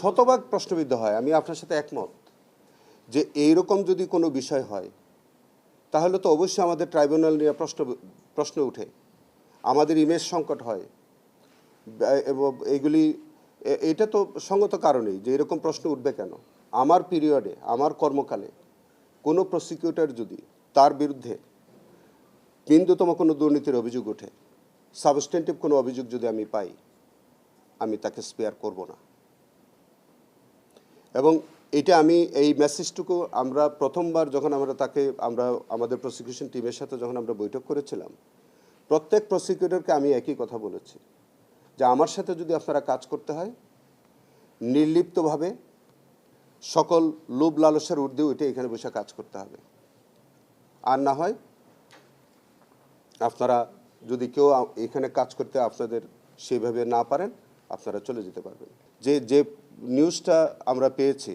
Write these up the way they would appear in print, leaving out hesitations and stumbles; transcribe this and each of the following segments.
শতভাগ প্রশ্নবিদ্ধ হয়। আমি আপনার সাথে একমত যে এইরকম যদি কোনো বিষয় হয় তাহলে তো অবশ্যই আমাদের ট্রাইব্যুনাল নিয়ে প্রশ্ন উঠে, আমাদের ইমেজ সংকট হয় এবং এইগুলি এটা তো সঙ্গত কারণেই যে এরকম প্রশ্ন উঠবে কেন। আমার পিরিয়ডে, আমার কর্মকালে কোনো প্রসিকিউটর যদি তার বিরুদ্ধে বিন্দুতম কোনো দুর্নীতির অভিযোগ ওঠে, সাবস্টেন্টিভ কোনো অভিযোগ যদি আমি পাই, আমি তাকে স্পেয়ার করব না। এবং এটা আমি এই মেসেজটুকু আমরা প্রথমবার যখন আমরা আমাদের প্রসিকিউশন টিমের সাথে যখন আমরা বৈঠক করেছিলাম, প্রত্যেক প্রসিকিউটরকে আমি একই কথা বলেছি যে আমার সাথে যদি আপনারা কাজ করতে হয় নির্লিপ্তভাবে সকল লোভ লালসার ঊর্ধ্বে উঠে এখানে বসে কাজ করতে হবে, আর না হয় আপনারা যদি কেউ এখানে কাজ করতে আপনাদের সেইভাবে না পারেন আপনারা চলে যেতে পারবেন। যে নিউজটা আমরা পেয়েছি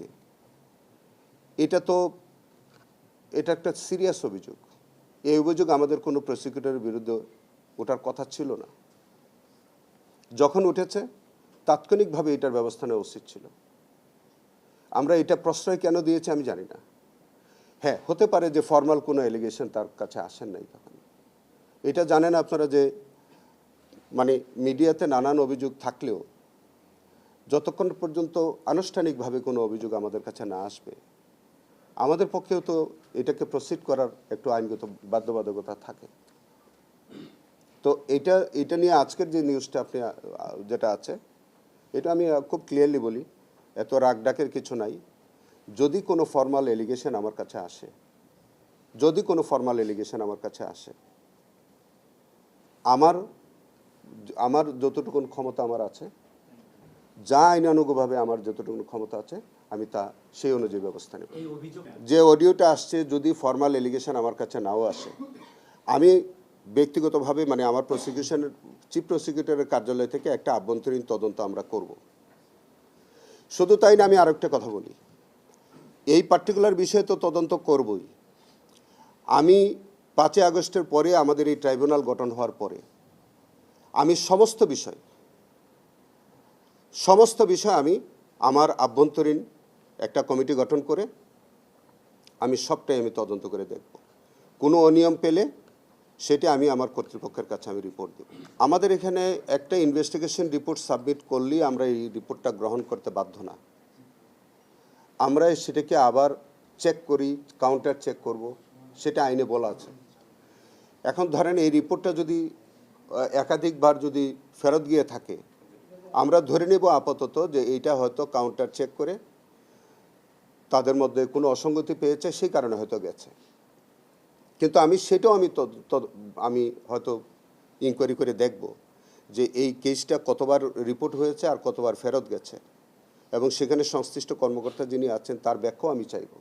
এটা একটা সিরিয়াস অভিযোগ। এই অভিযোগ আমাদের কোনো প্রসিকিউটরের বিরুদ্ধে ওঠার কথা ছিল না। যখন উঠেছে তাৎক্ষণিকভাবে এটার ব্যবস্থা নেওয়া উচিত ছিল। আমরা এটা প্রশ্রয় কেন দিয়েছি আমি জানি না। হ্যাঁ, হতে পারে যে ফর্মাল কোনো এলিগেশন তার কাছে আসেন নাই তখন। এটা জানেন আপনারা যে মানে মিডিয়াতে নানান অভিযোগ থাকলেও যতক্ষণ পর্যন্ত আনুষ্ঠানিকভাবে কোনো অভিযোগ আমাদের কাছে না আসবে আমাদের পক্ষেও তো এটাকে প্রসিড করার একটু আইনগত বাধ্যবাধকতা থাকে। তো এটা নিয়ে আজকের যে নিউজটা আপনি যেটা আছে এটা আমি খুব ক্লিয়ারলি বলি, এত রাগ ডাকের কিছু নাই। যদি কোনো ফর্মাল এলিগেশন আমার কাছে আসে, আমার যতটুকু ক্ষমতা আমার আছে, যা আইনানুগভাবে আমার যতটুকু ক্ষমতা আছে আমি তা সেই অনুযায়ী ব্যবস্থা নেব। যে অডিওটা আসছে যদি ফর্মাল এলিগেশন আমার কাছে নাও আসে, আমি ব্যক্তিগতভাবে মানে আমার চিফ প্রসিকিউটরের কার্যালয় থেকে একটা আভ্যন্তরীণ তদন্ত আমরা করব। শুধু তাই না, আমি আরেকটা কথা বলি, এই পার্টিকুলার বিষয়ে তো তদন্ত করবই। আমি 5 আগস্টের পরে আমাদের এই ট্রাইব্যুনাল গঠন হওয়ার পরে আমি সমস্ত বিষয় আমি আমার আভ্যন্তরীণ একটা কমিটি গঠন করে আমি সবটাই তদন্ত করে দেখব। কোনো অনিয়ম পেলে সেটা আমি আমার কর্তৃপক্ষের কাছে আমি রিপোর্ট দেব। আমাদের এখানে একটা ইনভেস্টিগেশন রিপোর্ট সাবমিট করলেই আমরা এই রিপোর্টটা গ্রহণ করতে বাধ্য না। আমরা সেটাকে আবার চেক করি, কাউন্টার চেক করব, সেটা আইনে বলা আছে। এখন ধরেন এই রিপোর্টটা যদি একাধিকবার যদি ফেরত গিয়ে থাকে, আমরা ধরে নেব আপাতত যে এইটা হয়তো কাউন্টার চেক করে তাদের মধ্যে কোনো অসঙ্গতি পেয়েছে, সেই কারণে হয়তো গেছে। কিন্তু আমি হয়তো ইনকোয়ারি করে দেখব যে এই কেসটা কতবার রিপোর্ট হয়েছে আর কতবার ফেরত গেছে, এবং সেখানে সংশ্লিষ্ট কর্মকর্তা যিনি আছেন তার ব্যাখ্যাও আমি চাইব।